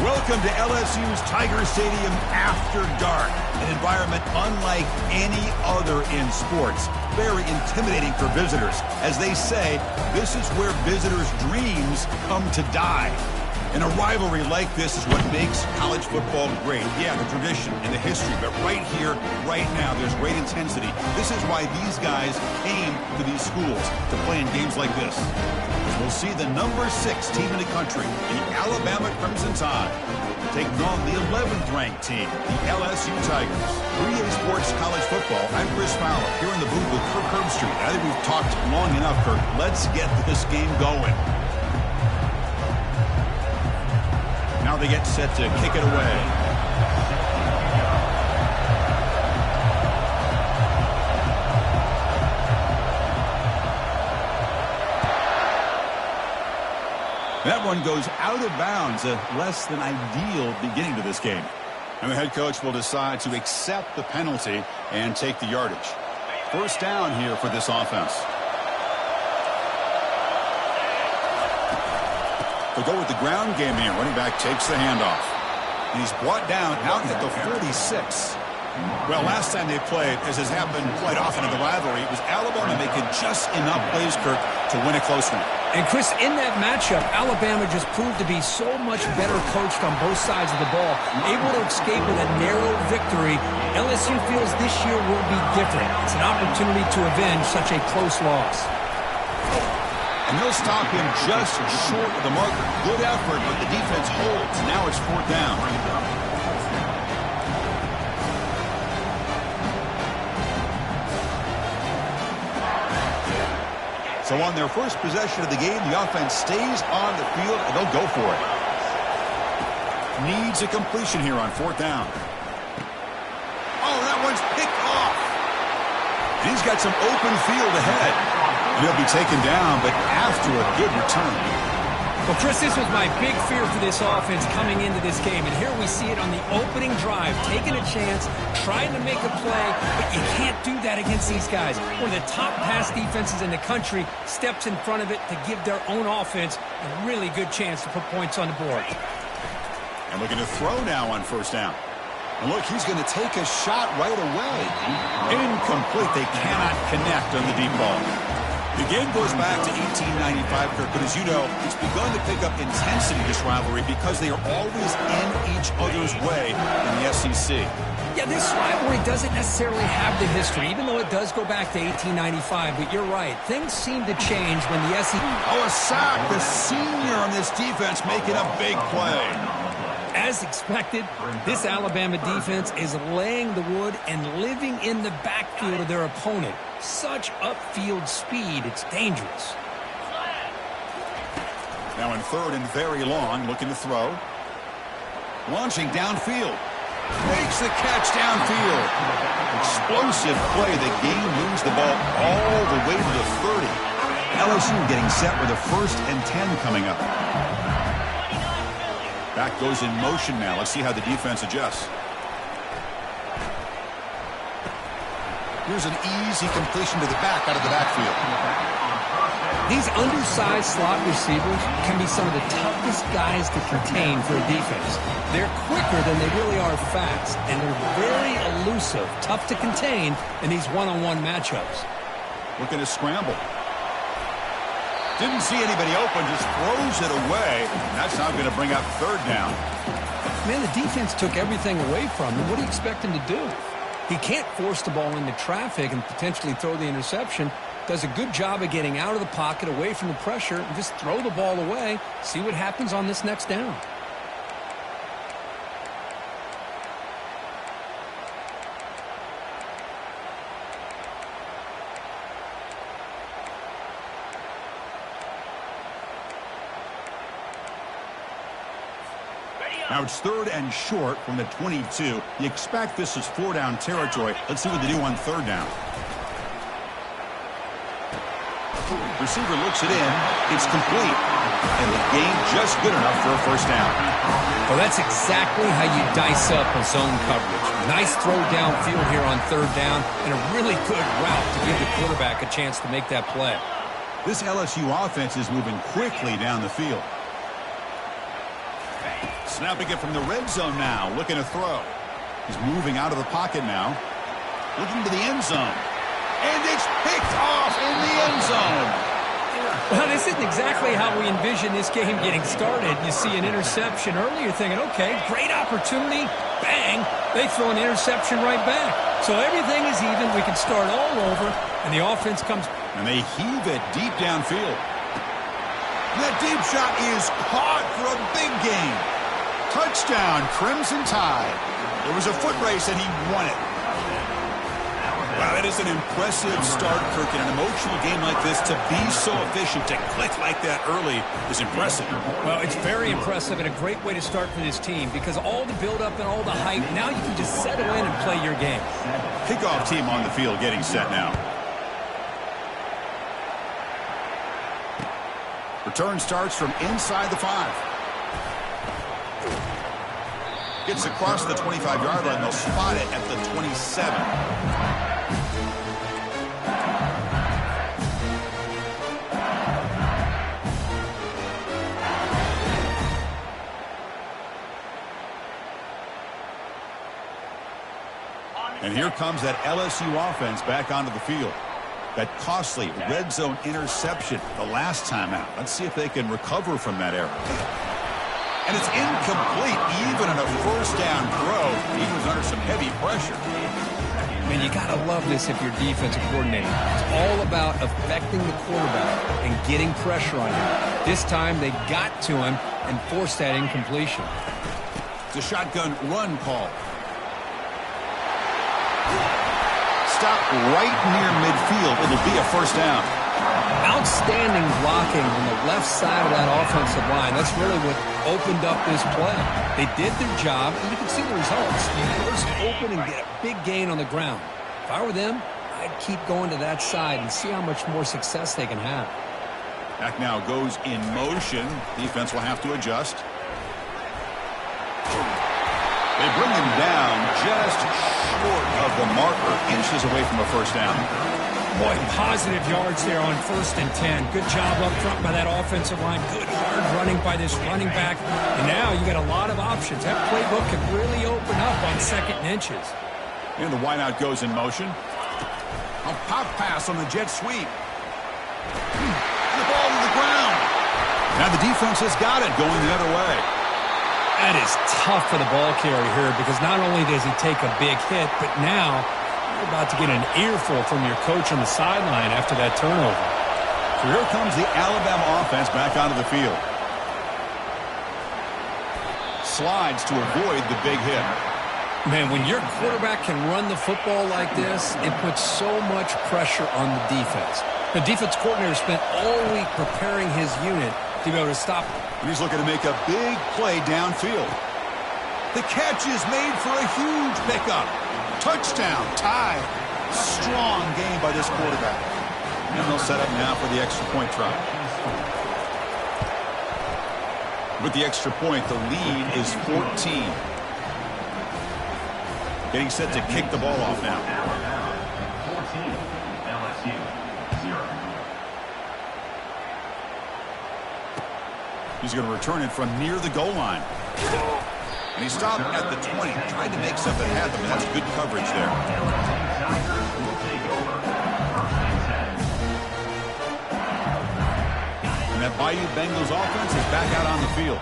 Welcome to LSU's Tiger Stadium after dark, an environment unlike any other in sports. Very intimidating for visitors. As they say, this is where visitors' dreams come to die. And a rivalry like this is what makes college football great. Yeah, the tradition and the history, but right here, right now, there's great intensity. This is why these guys came to these schools to play in games like this. We'll see the number 6 team in the country, the Alabama Crimson Tide, taking on the 11th-ranked team, the LSU Tigers. BTA Sports College Football, I'm Chris Fowler, here in the booth with Kirk Herbstreit. I think we've talked long enough, Kirk. Let's get this game going. Now they get set to kick it away. That one goes out of bounds, a less than ideal beginning to this game. And the head coach will decide to accept the penalty and take the yardage. First down here for this offense. They'll go with the ground game here. Running back takes the handoff. And he's brought down out at the 46. Well, last time they played, as has happened quite often in the rivalry, it was Alabama making just enough plays, Kirk, to win a close one. And, Chris, in that matchup, Alabama just proved to be so much better coached on both sides of the ball, able to escape with a narrow victory. LSU feels this year will be different. It's an opportunity to avenge such a close loss. And they'll stop him just short of the marker. Good effort, but the defense holds. Now it's 4th down. So on their first possession of the game, the offense stays on the field, and they'll go for it. Needs a completion here on 4th down. Oh, that one's picked off. And he's got some open field ahead. And he'll be taken down, but after a good return. Well, Chris, this was my big fear for this offense coming into this game. And here we see it on the opening drive, taking a chance, trying to make a play, but you can't do that against these guys. One of the top pass defenses in the country steps in front of it to give their own offense a really good chance to put points on the board. And looking to throw now on 1st down. And look, he's going to take a shot right away. Incomplete. They cannot connect on the deep ball. The game goes back to 1895, Kirk, but as you know, it's begun to pick up intensity, this rivalry, because they are always in each other's way in the SEC. Yeah, this rivalry doesn't necessarily have the history, even though it does go back to 1895, but you're right. Things seem to change when the SEC... Oh, a sack! The senior on this defense making a big play. As expected, this Alabama defense is laying the wood and living in the backfield of their opponent. Such upfield speed, it's dangerous. Now in 3rd and very long, looking to throw. Launching downfield. Makes the catch downfield. Explosive play. The game moves the ball all the way to the 30. LSU getting set with a 1st and 10 coming up. Back goes in motion now. Let's see how the defense adjusts. Here's an easy completion to the back out of the backfield. These undersized slot receivers can be some of the toughest guys to contain for a defense. They're quicker than they really are fast, and they're very elusive, tough to contain in these one-on-one matchups. Looking to scramble. Didn't see anybody open, just throws it away. And that's now going to bring up 3rd down. Man, the defense took everything away from him. What do you expect him to do? He can't force the ball into traffic and potentially throw the interception. Does a good job of getting out of the pocket, away from the pressure, and just throw the ball away. See what happens on this next down. Now it's 3rd and short from the 22. You expect this is 4-down territory. Let's see what they do on 3rd down. Receiver looks it in. It's complete. And the game just good enough for a 1st down. Well, that's exactly how you dice up a zone coverage. Nice throw downfield here on 3rd down, and a really good route to give the quarterback a chance to make that play. This LSU offense is moving quickly down the field. Snapping it from the red zone now, looking to throw. He's moving out of the pocket now, looking to the end zone. And it's picked off in the end zone. Well, this isn't exactly how we envision this game getting started. You see an interception early, you're thinking, okay, great opportunity. Bang, they throw an interception right back. So everything is even. We can start all over, and the offense comes. And they heave it deep downfield. That deep shot is caught for a big gain. Touchdown, Crimson Tide. It was a foot race, and he won it. Wow, that is an impressive start, Kirk. In an emotional game like this, to be so efficient, to click like that early is impressive. Well, it's very impressive and a great way to start for this team because all the build-up and all the hype, now you can just settle in and play your game. Kickoff team on the field getting set now. Return starts from inside the 5. Gets across the 25-yard line. They'll spot it at the 27. And here comes that LSU offense back onto the field. That costly red zone interception the last time out. Let's see if they can recover from that error. And it's incomplete, even in a first down throw. He was under some heavy pressure. Man, you got to love this if you're defensive coordinator. It's all about affecting the quarterback and getting pressure on him. This time they got to him and forced that incompletion. It's a shotgun run call. Stop right near midfield. It'll be a first down. Outstanding blocking on the left side of that offensive line. That's really what opened up this play. They did their job, and you can see the results. You burst open and get a big gain on the ground. If I were them, I'd keep going to that side and see how much more success they can have. Back now goes in motion. Defense will have to adjust. They bring him down just short of the marker, inches away from a first down. Boy, positive yards there on 1st and 10. Good job up front by that offensive line. Good hard running by this running back. And now you got a lot of options. That playbook can really open up on 2nd and inches. And the wideout goes in motion. A pop pass on the jet sweep. The ball to the ground. Now the defense has got it going the other way. That is tough for the ball carrier here because not only does he take a big hit, but now you're about to get an earful from your coach on the sideline after that turnover. So here comes the Alabama offense back onto the field. Slides to avoid the big hit. Man, when your quarterback can run the football like this, it puts so much pressure on the defense. The defense coordinator spent all week preparing his unit to be able to stop him. And he's looking to make a big play downfield. The catch is made for a huge pickup. Touchdown, Tide. Strong game by this quarterback. And they'll set up now for the extra point try. With the extra point, the lead is 14. Getting set to kick the ball off now. 14, LSU, 0. He's going to return it from near the goal line. And he stopped at the 20, trying to make something happen. That's good coverage there. And that Bayou Bengals offense is back out on the field.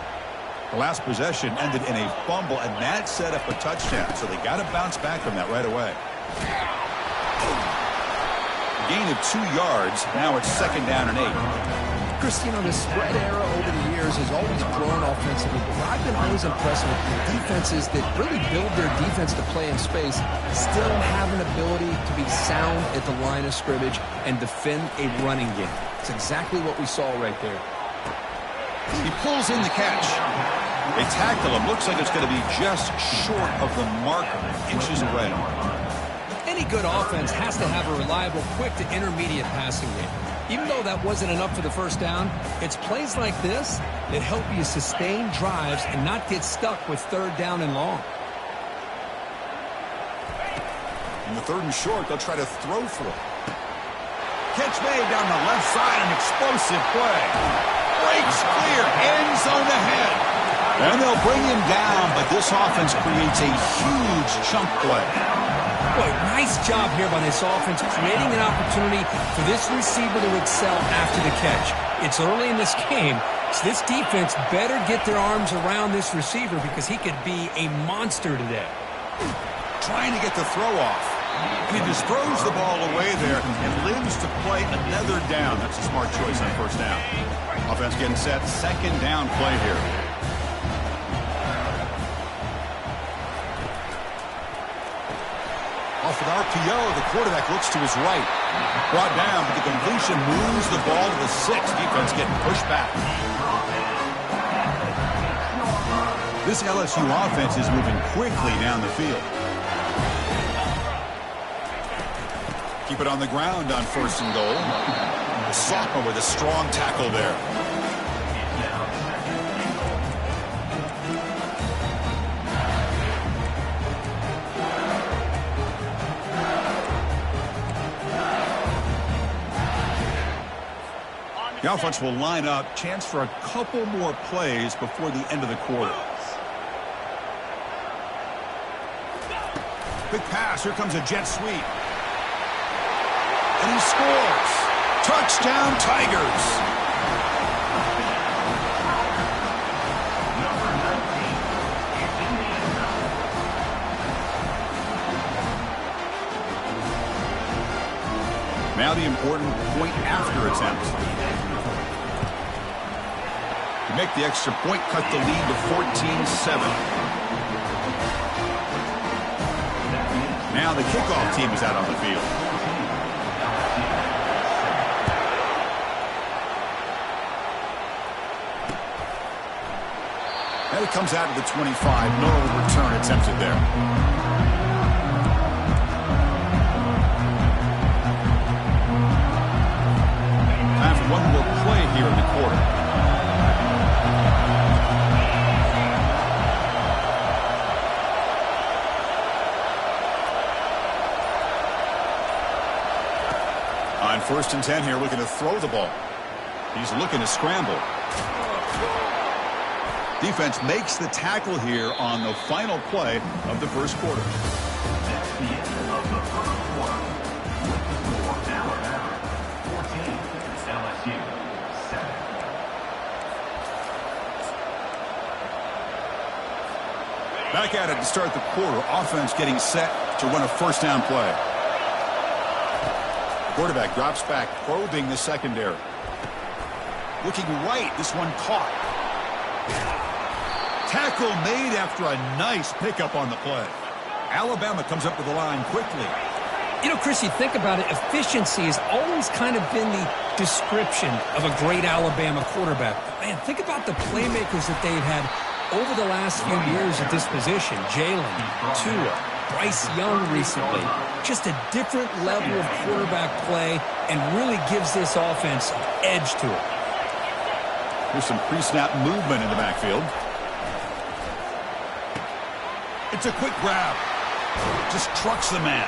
The last possession ended in a fumble, and that set up a touchdown. So they got to bounce back from that right away. A gain of 2 yards. Now it's 2nd down and 8. Chris, you know, the spread era over the years has always grown offensively, but I've been always impressed with the defenses that really build their defense to play in space, still have an ability to be sound at the line of scrimmage and defend a running game. It's exactly what we saw right there. He pulls in the catch. They tackle him. Looks like it's going to be just short of the marker, inches away. Any good offense has to have a reliable, quick to intermediate passing game. Even though that wasn't enough for the first down, it's plays like this that help you sustain drives and not get stuck with 3rd down and long. In the 3rd and short, they'll try to throw for it. Catch made down the left side, an explosive play. Breaks clear, end zone ahead. And they'll bring him down, but this offense creates a huge chunk play. Boy, nice job here by this offense, creating an opportunity for this receiver to excel after the catch. It's early in this game, so this defense better get their arms around this receiver because he could be a monster today. Trying to get the throw off. And he just throws the ball away there and lives to play another down. That's a smart choice on first down. Offense getting set. Second down play here. Off with RPO, the quarterback looks to his right. Brought down, but the completion moves the ball to the 6. Defense getting pushed back. This LSU offense is moving quickly down the field. Keep it on the ground on first and goal. The sophomore with a strong tackle there. The offense will line up. Chance for a couple more plays before the end of the quarter. Quick pass. Here comes a jet sweep. And he scores. Touchdown, Tigers. Now the important point after attempt. To make the extra point, cut the lead to 14-7. Now the kickoff team is out on the field. And it comes out to the 25. No return attempted there. Time for one more play here in the quarter. On first and 10 here, looking to throw the ball. He's looking to scramble. Defense makes the tackle here on the final play of the first quarter. That's the end of the first quarter. For Alabama, 14, LSU, 7. Back at it to start the quarter. Offense getting set to run a first down play. Quarterback drops back, probing the secondary. Looking right, this one caught. Tackle made after a nice pickup on the play. Alabama comes up with the line quickly. You know, Chris, you think about it, efficiency has always kind of been the description of a great Alabama quarterback. Man, think about the playmakers that they've had over the last few years at this position. Jalen, Tua, Bryce Young recently. Just a different level of quarterback play and really gives this offense an edge to it. There's some pre-snap movement in the backfield. It's a quick grab. Just trucks the man.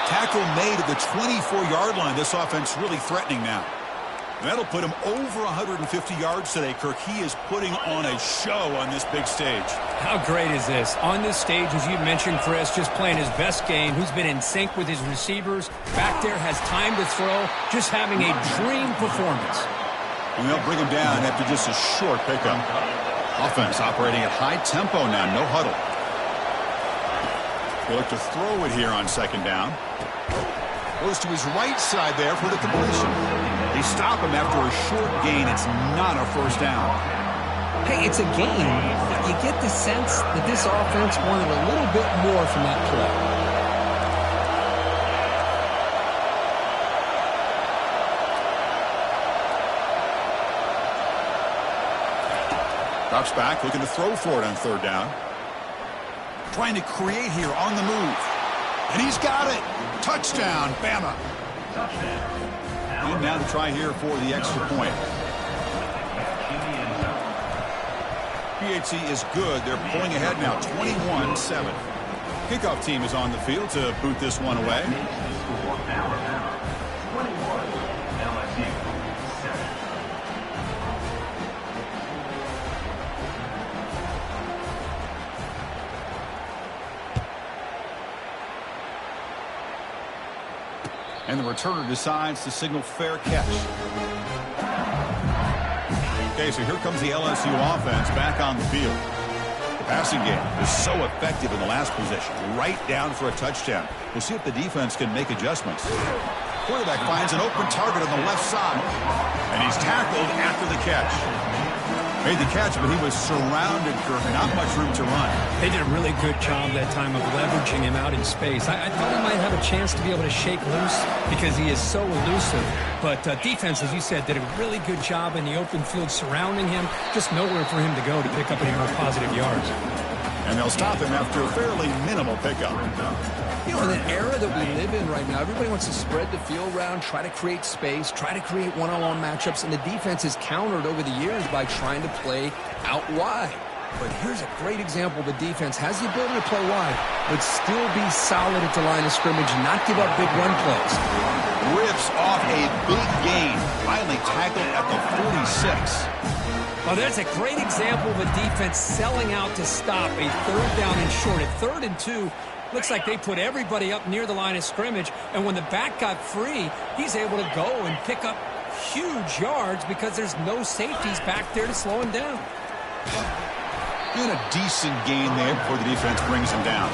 Tackle made at the 24-yard line. This offense really threatening now. That'll put him over 150 yards today, Kirk. He is putting on a show on this big stage. How great is this? On this stage, as you mentioned, Chris, just playing his best game. Who's been in sync with his receivers. Back there, has time to throw. Just having a dream performance. And they'll bring him down after just a short pickup. Offense operating at high tempo now. No huddle. They look to throw it here on second down. Goes to his right side there for the completion. They stop him after a short gain. It's not a first down. Hey, it's a gain, but you get the sense that this offense wanted a little bit more from that play. Drops back, looking to throw for it on third down. Trying to create here on the move. And he's got it. Touchdown, Bama. And now to try here for the extra point. BTA is good. They're pulling ahead now, 21-7. Kickoff team is on the field to boot this one away. And the returner decides to signal fair catch. Okay, so here comes the LSU offense back on the field. The passing game is so effective in the last possession, right down for a touchdown. We'll see if the defense can make adjustments. Quarterback finds an open target on the left side, and he's tackled after the catch. Made the catch, but he was surrounded for not much room to run. They did a really good job that time of leveraging him out in space. I thought he might have a chance to be able to shake loose because he is so elusive. But defense, as you said, did a really good job in the open field surrounding him. Just nowhere for him to go to pick up any more positive yards. And they'll stop him after a fairly minimal pickup. You know, in the era that we live in right now, everybody wants to spread the field around, try to create space, try to create one-on-one matchups, and the defense has countered over the years by trying to play out wide. But here's a great example. The defense has the ability to play wide, but still be solid at the line of scrimmage, not give up big run plays. Rips off a big gain. Finally tackled at the 46. Oh, that's a great example of a defense selling out to stop a third down and short. At 3rd and 2, looks like they put everybody up near the line of scrimmage, and when the back got free, he's able to go and pick up huge yards because there's no safeties back there to slow him down. And a decent gain there before the defense brings him down.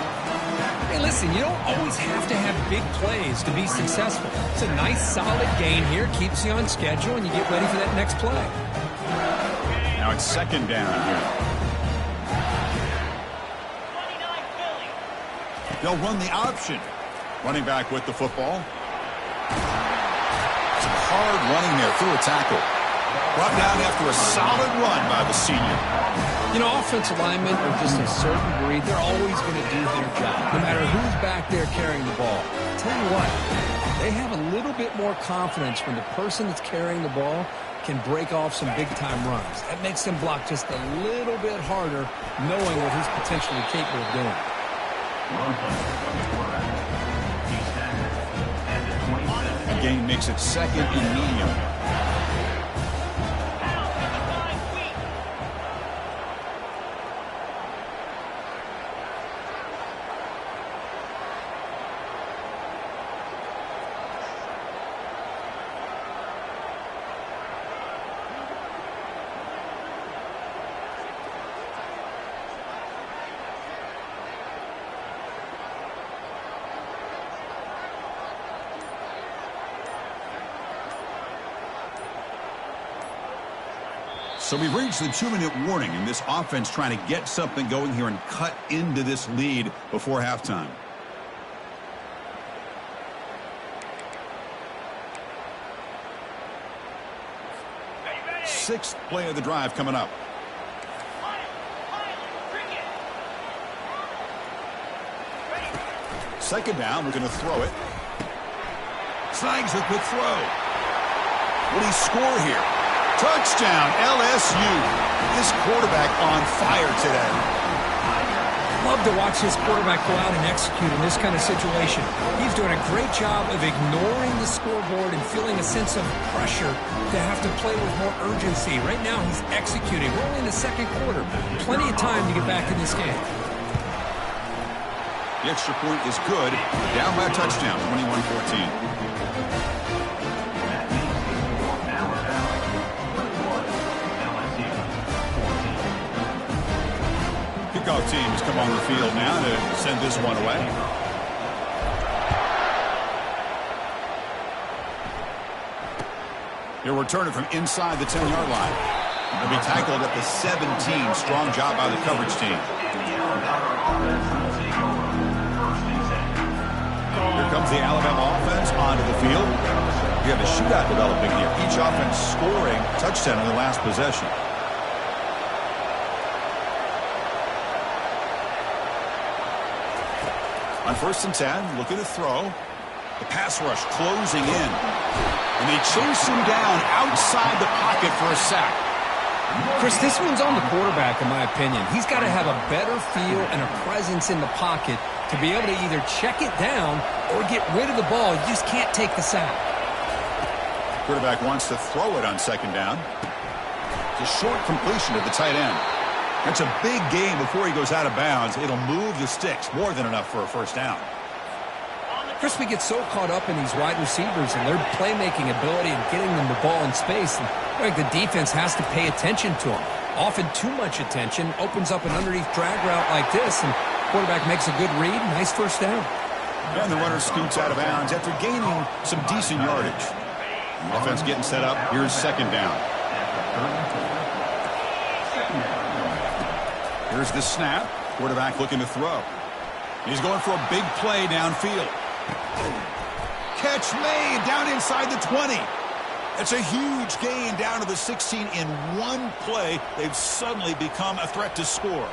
Hey, listen, you don't always have to have big plays to be successful. It's a nice, solid gain here, keeps you on schedule, and you get ready for that next play. Now it's 2nd down here. They'll run the option. Running back with the football. Some hard running there through a tackle. Brought down after a solid run by the senior. You know, offensive linemen are just a certain breed. They're always going to do their job, no matter who's back there carrying the ball. Tell you what, they have a little bit more confidence when the person that's carrying the ball can break off some big-time runs. That makes them block just a little bit harder, knowing what he's potentially capable of doing. A gain makes it 2nd and medium. So we've reached the 2-minute warning, and this offense trying to get something going here and cut into this lead before halftime. Sixth play of the drive coming up. Second down, we're going to throw it. Snags a quick throw. Will he score here? Touchdown, LSU. This quarterback on fire today. Love to watch this quarterback go out and execute in this kind of situation. He's doing a great job of ignoring the scoreboard and feeling a sense of pressure to have to play with more urgency. Right now, he's executing. We're only in the 2nd quarter. Plenty of time to get back in this game. The extra point is good. Down by a touchdown, 21-14. Kickoff teams come on the field now to send this one away. He'll return it from inside the 10-yard line. He'll be tackled at the 17. Strong job by the coverage team. Here comes the Alabama offense onto the field. We have a shootout developing here. Each offense scoring a touchdown in the last possession. On 1st and 10, looking to throw. The pass rush closing in. And they chase him down outside the pocket for a sack. Chris, this one's on the quarterback, in my opinion. He's got to have a better feel and a presence in the pocket to be able to either check it down or get rid of the ball. You just can't take the sack. Quarterback wants to throw it on 2nd down. It's a short completion to the tight end. That's a big gain before he goes out of bounds. It'll move the sticks, more than enough for a 1st down. Chris, we get so caught up in these wide receivers and their playmaking ability and getting them the ball in space. And I think the defense has to pay attention to them. Often too much attention opens up an underneath drag route like this, and quarterback makes a good read. Nice first down. And the runner scoots out of bounds after gaining some decent yardage. The offense getting set up. Here's second down. Here's the snap. Quarterback looking to throw. He's going for a big play downfield. Catch made down inside the 20. It's a huge gain down to the 16 in one play. They've suddenly become a threat to score.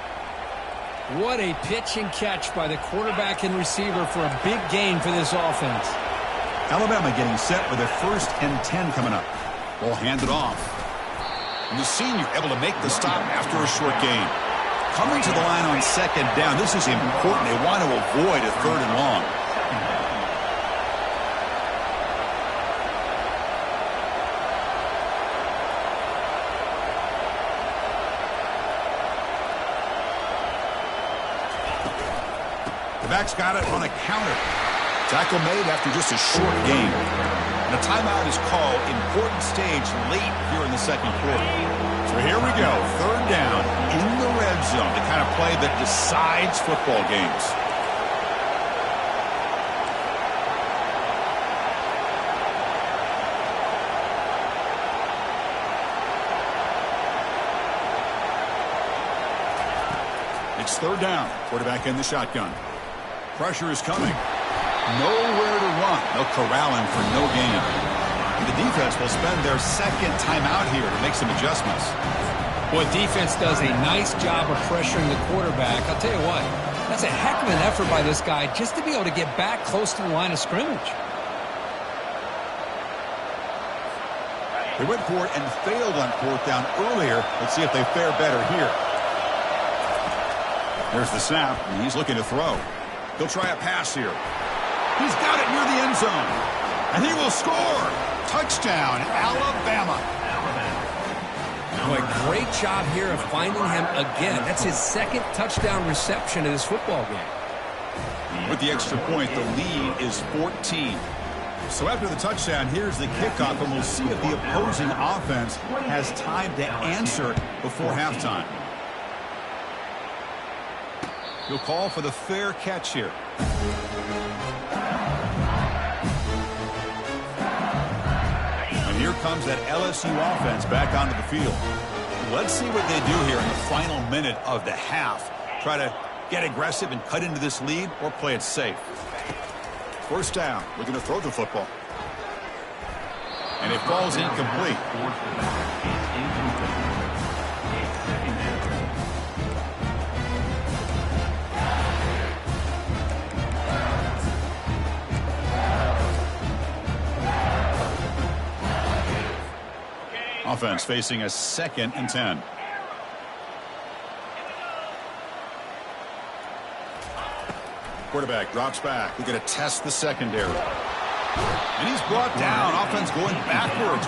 What a pitch and catch by the quarterback and receiver for a big gain for this offense. Alabama getting set with a 1st and 10 coming up. Ball handed off. And the senior able to make the stop after a short gain. Coming to the line on second down. This is important. They want to avoid a 3rd and long. The back's got it on a counter. Tackle made after just a short gain. And a timeout is called. Important stage late here in the second quarter. So here we go. 3rd down in the red zone. The kind of play that decides football games. It's 3rd down. Quarterback in the shotgun. Pressure is coming. Nowhere to run. They'll corral him for no gain. And the defense will spend their second timeout here to make some adjustments. Boy, defense does a nice job of pressuring the quarterback. I'll tell you what, that's a heck of an effort by this guy just to be able to get back close to the line of scrimmage. They went for it and failed on 4th down earlier. Let's see if they fare better here. There's the snap, and he's looking to throw. He'll try a pass here. He's got it near the end zone. And he will score. Touchdown, Alabama. Boy, great job here of finding him again. That's his 2nd touchdown reception in this football game. With the extra point, the lead is 14. So after the touchdown, here's the kickoff, and we'll see if the opposing offense has time to answer before halftime. He'll call for the fair catch here. And here comes that LSU offense back onto the field. Let's see what they do here in the final minute of the half. Try to get aggressive and cut into this lead, or play it safe. 1st down. We're going to throw the football. And it falls incomplete. Offense facing a 2nd and 10. Quarterback drops back. We're going to test the secondary. And he's brought down. Offense going backwards.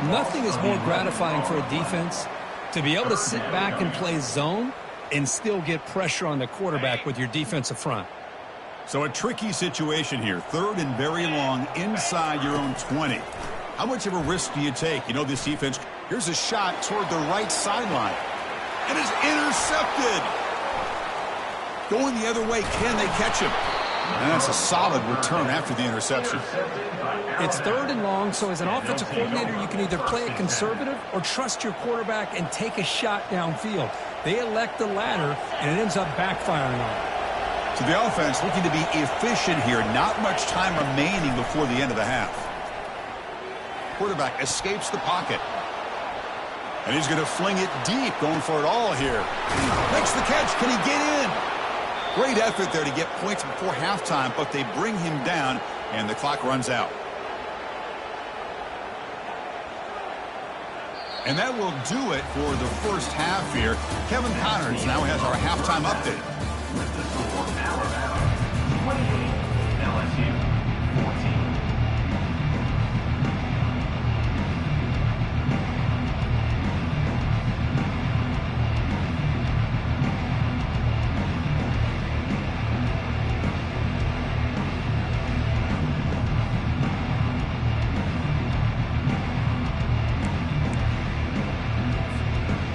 Nothing is more gratifying for a defense to be able to sit back and play zone and still get pressure on the quarterback with your defensive front. So a tricky situation here. 3rd and very long inside your own 20. How much of a risk do you take? You know this defense. Here's a shot toward the right sideline. And it's intercepted. Going the other way. Can they catch him? And that's a solid return after the interception. It's 3rd and long, so as an offensive coordinator, you can either play it conservative or trust your quarterback and take a shot downfield. They elect the latter, and it ends up backfiring on them. So the offense looking to be efficient here. Not much time remaining before the end of the half. Quarterback escapes the pocket. And he's going to fling it deep, going for it all here. Makes the catch. Can he get in? Great effort there to get points before halftime, but they bring him down, and the clock runs out. And that will do it for the first half here. Kevin Connors now has our halftime update. With the score, Alabama 28, LSU 14.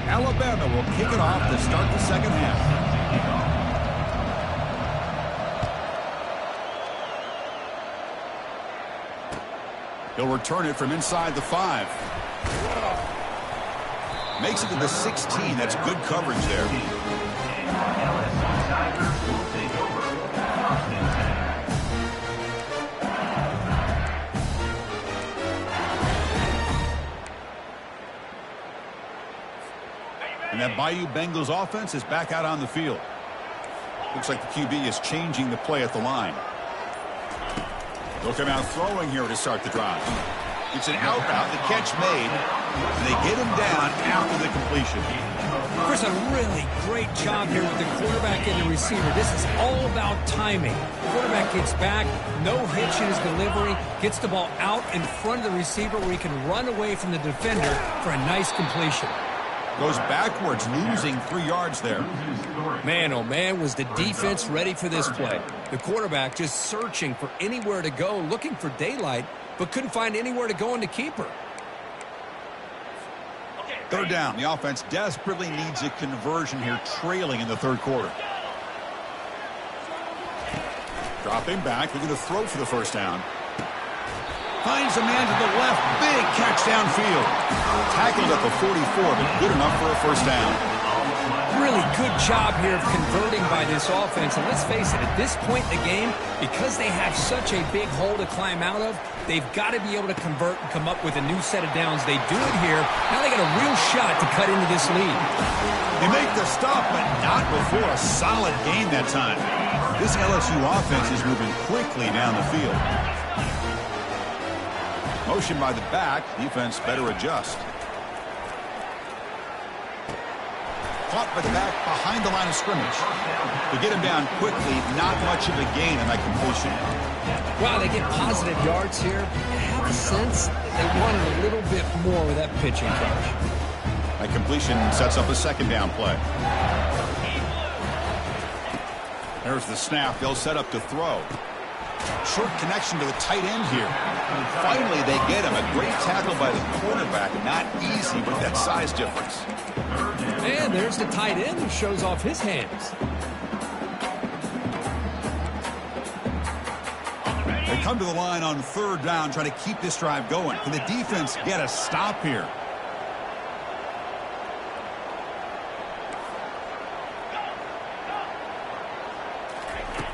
Alabama will kick it off to start the second half. He'll return it from inside the 5. Makes it to the 16. That's good coverage there. LSU Tigers will take over first and 10. And that Bayou Bengals offense is back out on the field. Looks like the QB is changing the play at the line. They'll come out throwing here to start the drive. It's an out route, the catch made, and they get him down after the completion. Chris, a really great job here with the quarterback and the receiver. This is all about timing. The quarterback gets back, no hitch in his delivery, gets the ball out in front of the receiver where he can run away from the defender for a nice completion. Goes backwards, losing 3 yards there. Man, oh man, was the defense ready for this play. The quarterback just searching for anywhere to go, looking for daylight, but couldn't find anywhere to go in the keeper. Third down. The offense desperately needs a conversion here, trailing in the third quarter. Dropping back, looking to throw for the first down. Finds a man to the left. Big catch downfield. Tackled at the 44, but good enough for a first down. Really good job here of converting by this offense. And let's face it, at this point in the game, because they have such a big hole to climb out of, they've got to be able to convert and come up with a new set of downs. They do it here. Now they got a real shot to cut into this lead. They make the stop, but not before a solid gain that time. This LSU offense is moving quickly down the field. Motion by the back. Defense better adjust. Caught by the back behind the line of scrimmage. To get him down quickly, not much of a gain on that completion. Wow, they get positive yards here. I have a sense that they wanted a little bit more with that pitching catch. That completion sets up a second down play. There's the snap. They'll set up to throw. Short connection to the tight end here. Finally, they get him. A great tackle by the cornerback. Not easy with that size difference. And there's the tight end who shows off his hands. They come to the line on third down, trying to keep this drive going. Can the defense get a stop here?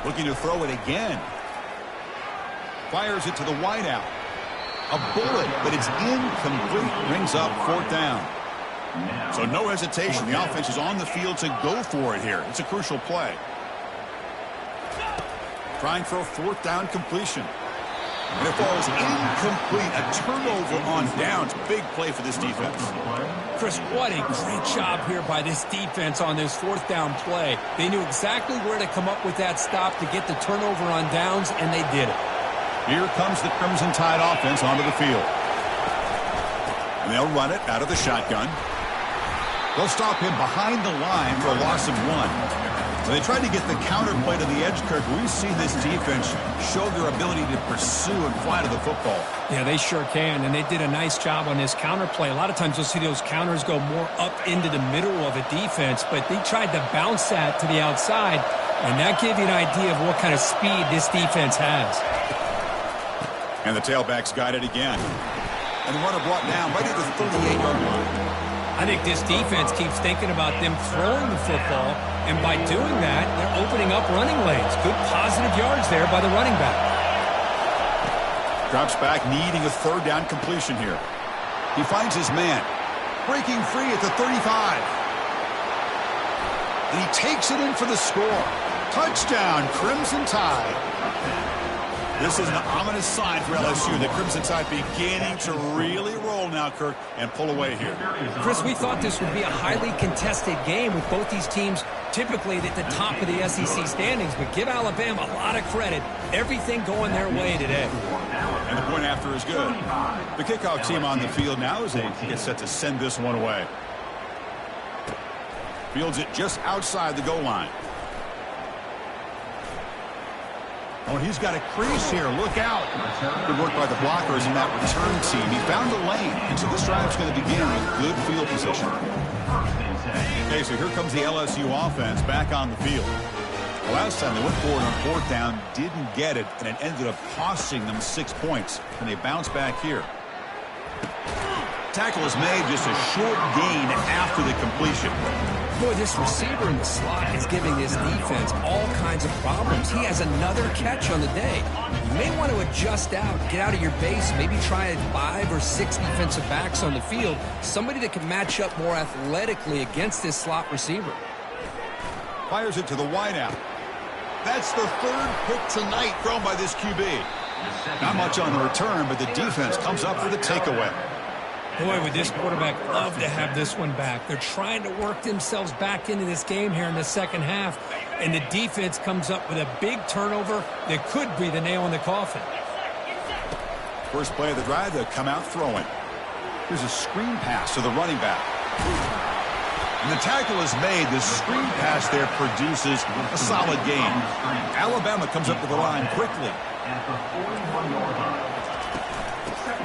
Looking to throw it again. Fires it to the wideout. A bullet, but it's incomplete. Brings up fourth down. So no hesitation. The offense is on the field to go for it here. It's a crucial play. Trying for a fourth down completion. And it falls incomplete. A turnover on downs. Big play for this defense. Chris, what a great job here by this defense on this fourth down play. They knew exactly where to come up with that stop to get the turnover on downs, and they did it. Here comes the Crimson Tide offense onto the field. And they'll run it out of the shotgun. They'll stop him behind the line for a loss of 1. When they tried to get the counter play to the edge, Kirk, we've seen this defense show their ability to pursue and fly to the football. Yeah, they sure can, and they did a nice job on this counter play. A lot of times you'll see those counters go more up into the middle of a defense, but they tried to bounce that to the outside, and that gave you an idea of what kind of speed this defense has. And the tailbacks got it again. And the runner brought down right at the 38-yard line. I think this defense keeps thinking about them throwing the football, and by doing that, they're opening up running lanes. Good positive yards there by the running back. Drops back, needing a third down completion here. He finds his man. Breaking free at the 35. And he takes it in for the score. Touchdown, Crimson Tide. This is an ominous sign for LSU. The Crimson Tide beginning to really roll now, Kirk, and pull away here. Chris, we thought this would be a highly contested game with both these teams typically at the top of the SEC standings, but give Alabama a lot of credit. Everything going their way today. And the point after is good. The kickoff team on the field now as they get set to send this one away. Fields it just outside the goal line. Oh, and he's got a crease here. Look out. Good work by the blockers in that return team. He found the lane, and so this drive's going to begin with good field position. Okay, so here comes the LSU offense back on the field. The last time they went forward on fourth down, didn't get it, and it ended up costing them 6 points. And they bounce back here. Tackle is made, just a short gain after the completion. Boy, this receiver in the slot is giving this defense all kinds of problems. He has another catch on the day. You may want to adjust out, get out of your base, maybe try 5 or 6 defensive backs on the field, somebody that can match up more athletically against this slot receiver. Fires it to the wideout. That's the third pick tonight thrown by this QB. Not much on the return, but the defense comes up with a takeaway. Boy, would this quarterback love to have this one back. They're trying to work themselves back into this game here in the second half, and the defense comes up with a big turnover that could be the nail in the coffin. First play of the drive, they'll come out throwing. Here's a screen pass to the running back. And the tackle is made. The screen pass there produces a solid gain. Alabama comes up to the line quickly.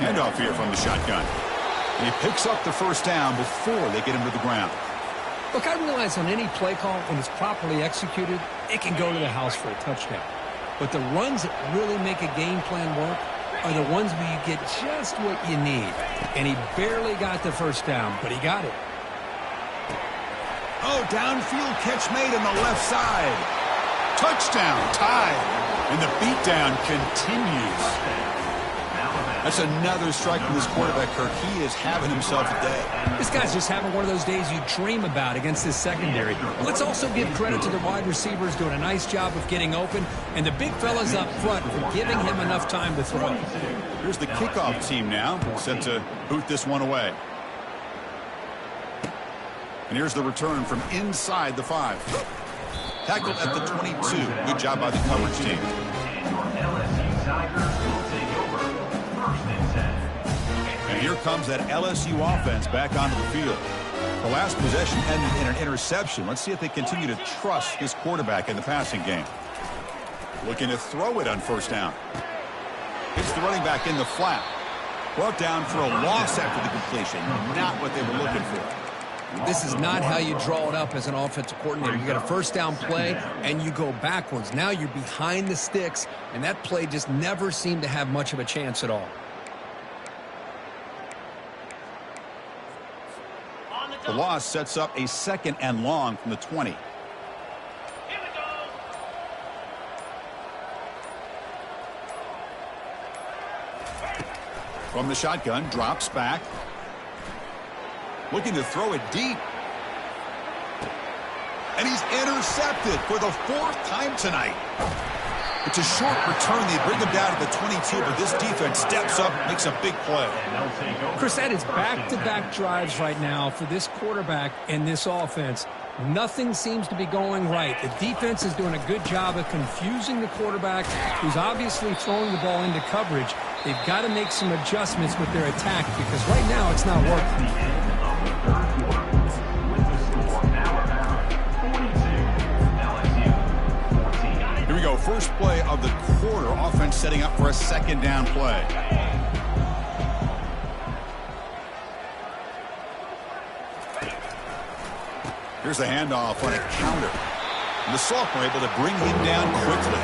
Handoff here from the shotgun. And he picks up the first down before they get him to the ground. Look, I realize on any play call, when it's properly executed, it can go to the house for a touchdown. But the runs that really make a game plan work are the ones where you get just what you need. And he barely got the first down, but he got it. Oh, downfield catch made on the left side. Touchdown, Tide. And the beatdown continues. That's another strike from this quarterback, Kirk. He is having himself a day. This guy's just having one of those days you dream about against this secondary. Let's also give credit to the wide receivers doing a nice job of getting open, and the big fellas up front for giving him enough time to throw. Here's the kickoff team now, set to boot this one away. And here's the return from inside the 5. Tackled at the 22. Good job by the coverage team. And here comes that LSU offense back onto the field. The last possession ended in an interception. Let's see if they continue to trust this quarterback in the passing game. Looking to throw it on first down. It's the running back in the flat. Brought down for a loss after the completion. Not what they were looking for. This is not how you draw it up as an offensive coordinator. You got a first down play, and you go backwards. Now you're behind the sticks, and that play just never seemed to have much of a chance at all. The loss sets up a second and long from the 20. From the shotgun, drops back. Looking to throw it deep. And he's intercepted for the 4th time tonight. It's a short return. They bring him down to the 22, but this defense steps up, makes a big play. Chris, that is back-to-back drives right now for this quarterback and this offense. Nothing seems to be going right. The defense is doing a good job of confusing the quarterback, who's obviously throwing the ball into coverage. They've got to make some adjustments with their attack because right now it's not working. Here we go. First play of the quarter. Offense setting up for a second down play. Here's the handoff on a counter. And the sophomore able to bring him down quickly.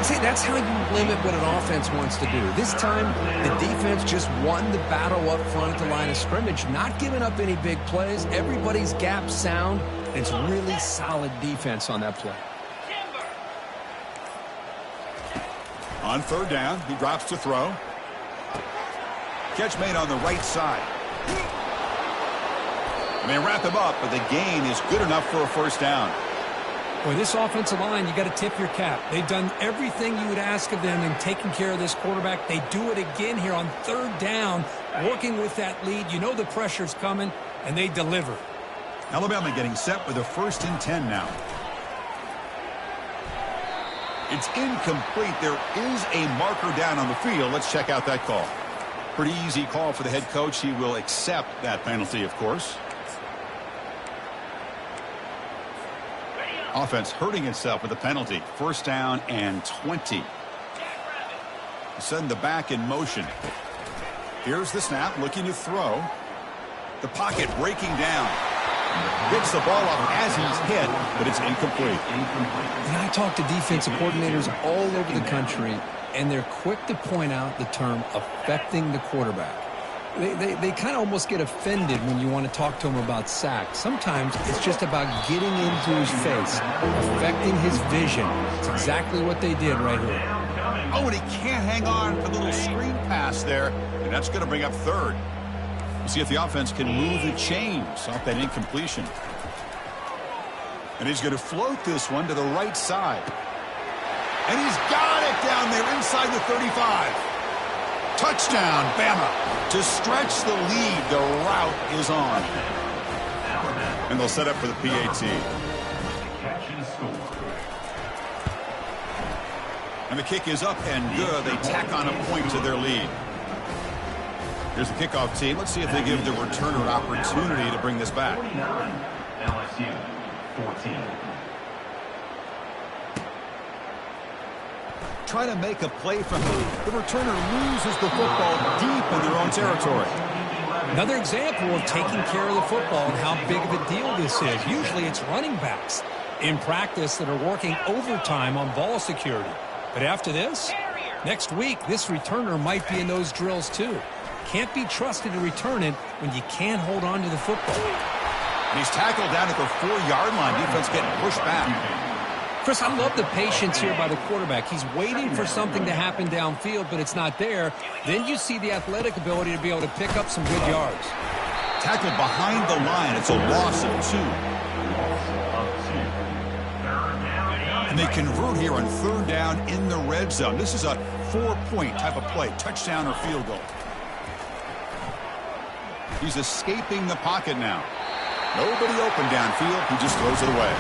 See, that's how you limit what an offense wants to do. This time, the defense just won the battle up front at the line of scrimmage, not giving up any big plays. Everybody's gap sound. It's really solid defense on that play. On third down, he drops to throw. Catch made on the right side. And they wrap him up, but the gain is good enough for a first down. Boy, this offensive line, you got to tip your cap. They've done everything you would ask of them in taking care of this quarterback. They do it again here on third down, working with that lead. You know the pressure's coming, and they deliver. Alabama getting set with a 1st and 10 now. It's incomplete. There is a marker down on the field. Let's check out that call. Pretty easy call for the head coach. He will accept that penalty, of course. Offense hurting itself with a penalty. 1st down and 20. Send the back in motion. Here's the snap, looking to throw. The pocket breaking down. Gets the ball off as he's hit, but it's incomplete. And I talk to defensive coordinators all over the country, and they're quick to point out the term affecting the quarterback. They kind of almost get offended when you want to talk to them about sacks. Sometimes it's just about getting into his face, affecting his vision. It's exactly what they did right here. Oh, and he can't hang on for the little screen pass there, and that's going to bring up 3rd. We'll see if the offense can move the chains off that incompletion. And he's going to float this one to the right side. And he's got it down there inside the 35. Touchdown, Bama. To stretch the lead, the route is on. And they'll set up for the PAT. And the kick is up and good. They tack on a point to their lead. Here's the kickoff team. Let's see if they give the returner an opportunity to bring this back. 49, LSU, 14. Trying to make a play from the returner loses the football deep in their own territory. Another example of taking care of the football and how big of a deal this is. Usually it's running backs in practice that are working overtime on ball security. But after this, next week, this returner might be in those drills too. Can't be trusted to return it when you can't hold on to the football. And he's tackled down at the 4-yard line. Defense getting pushed back. Chris, I love the patience here by the quarterback. He's waiting for something to happen downfield, but it's not there. Then you see the athletic ability to be able to pick up some good yards. Tackled behind the line. It's a loss of 2. And they convert here on 3rd down in the red zone. This is a 4-point type of play, touchdown or field goal. He's escaping the pocket now. Nobody open downfield. He just throws it away.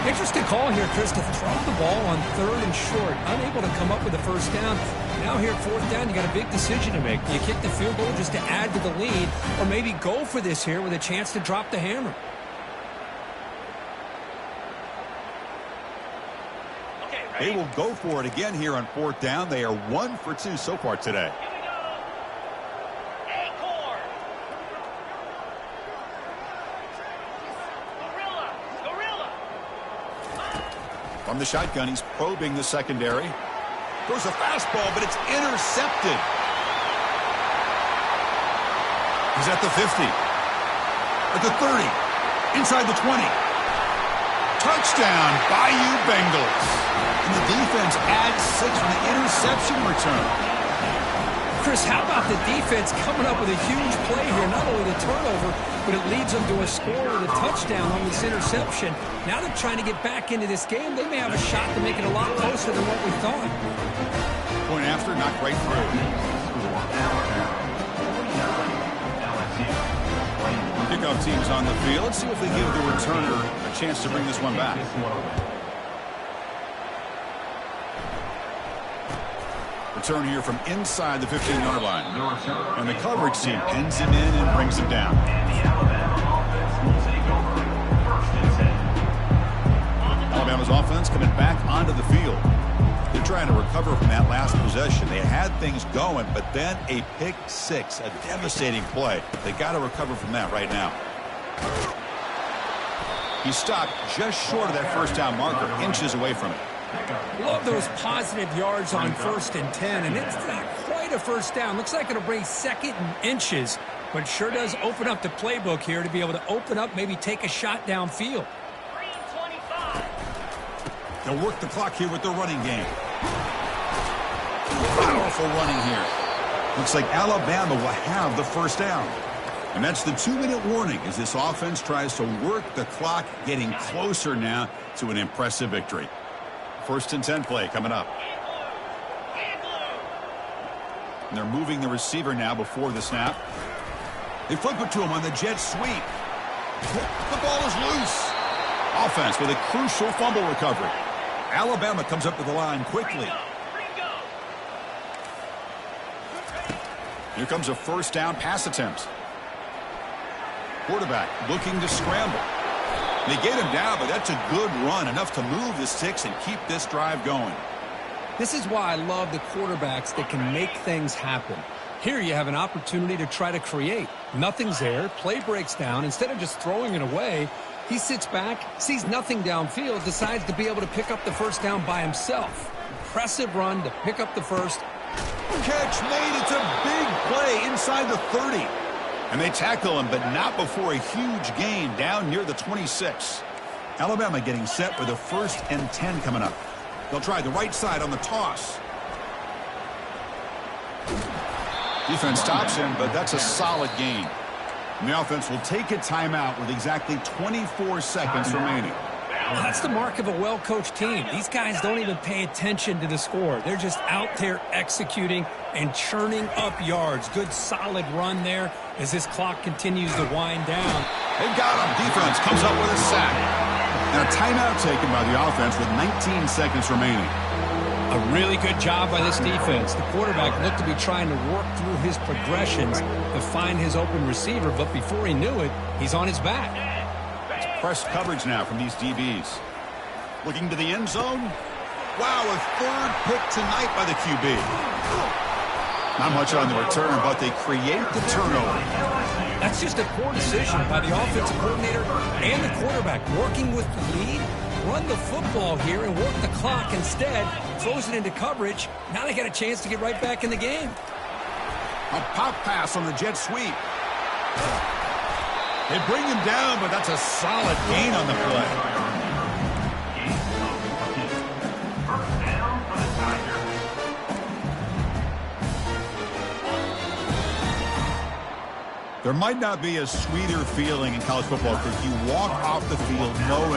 Interesting call here, Chris, to throw the ball on 3rd and short. Unable to come up with a first down. Now here at 4th down, you got a big decision to make. You kick the field goal just to add to the lead, or maybe go for this here with a chance to drop the hammer. They will go for it again here on 4th down. They are 1 for 2 so far today. From the shotgun, he's probing the secondary. Throws a fastball, but it's intercepted. He's at the 50. At the 30. Inside the 20. Touchdown, Bayou Bengals. And the defense adds 6 from the interception return. Chris, how about the defense coming up with a huge play here? Not only the turnover, but it leads them to a score with a touchdown on this interception. Now they're trying to get back into this game. They may have a shot to make it a lot closer than what we thought. Point after, not right through. Kickoff team's on the field. Let's see if they give the returner a chance to bring this one back. Return here from inside the 15-yard line. And the coverage team pins him in and brings him down. Alabama's offense coming back onto the field. They're trying to recover from that last possession. They had things going, but then a pick 6, a devastating play. They got to recover from that right now. He stopped just short of that first down marker, inches away from it. Love those positive yards on 1st and 10, and it's not quite a first down. Looks like it'll bring 2nd and inches, but sure does open up the playbook here to be able to open up, maybe take a shot downfield. They'll work the clock here with the running game. Powerful running here. Looks like Alabama will have the first down. And that's the 2-minute warning as this offense tries to work the clock, getting closer now to an impressive victory. 1st and 10 play coming up. And they're moving the receiver now before the snap. They flip it to him on the jet sweep. The ball is loose. Offense with a crucial fumble recovery. Alabama comes up to the line quickly. Here comes a 1st down pass attempt. Quarterback looking to scramble. They get him down, but that's a good run, enough to move the sticks and keep this drive going. This is why I love the quarterbacks that can make things happen. Here you have an opportunity to try to create. Nothing's there. Play breaks down. Instead of just throwing it away, he sits back, sees nothing downfield, decides to be able to pick up the 1st down by himself. Impressive run to pick up the 1st. Catch made. It's a big play inside the 30. And they tackle him, but not before a huge gain down near the 26. Alabama getting set for the 1st and 10 coming up. They'll try the right side on the toss. Defense stops him, but that's a solid gain. And the offense will take a timeout with exactly 24 seconds remaining. Well, that's the mark of a well-coached team. These guys don't even pay attention to the score. They're just out there executing and churning up yards. Good, solid run there as this clock continues to wind down. They've got him. Defense comes up with a sack. And a timeout taken by the offense with 19 seconds remaining. A really good job by this defense. The quarterback looked to be trying to work through his progressions to find his open receiver, but before he knew it, he's on his back. It's press coverage now from these DBs. Looking to the end zone. Wow, a 3rd pick tonight by the QB. Not much on the return, but they create the turnover. That's just a poor decision by the offensive coordinator and the quarterback. Working with the lead, run the football here and work the clock instead. Throws it into coverage. Now they got a chance to get right back in the game. A pop pass on the jet sweep. They bring him down, but that's a solid gain on the play. There might not be a sweeter feeling in college football because you walk off the field knowing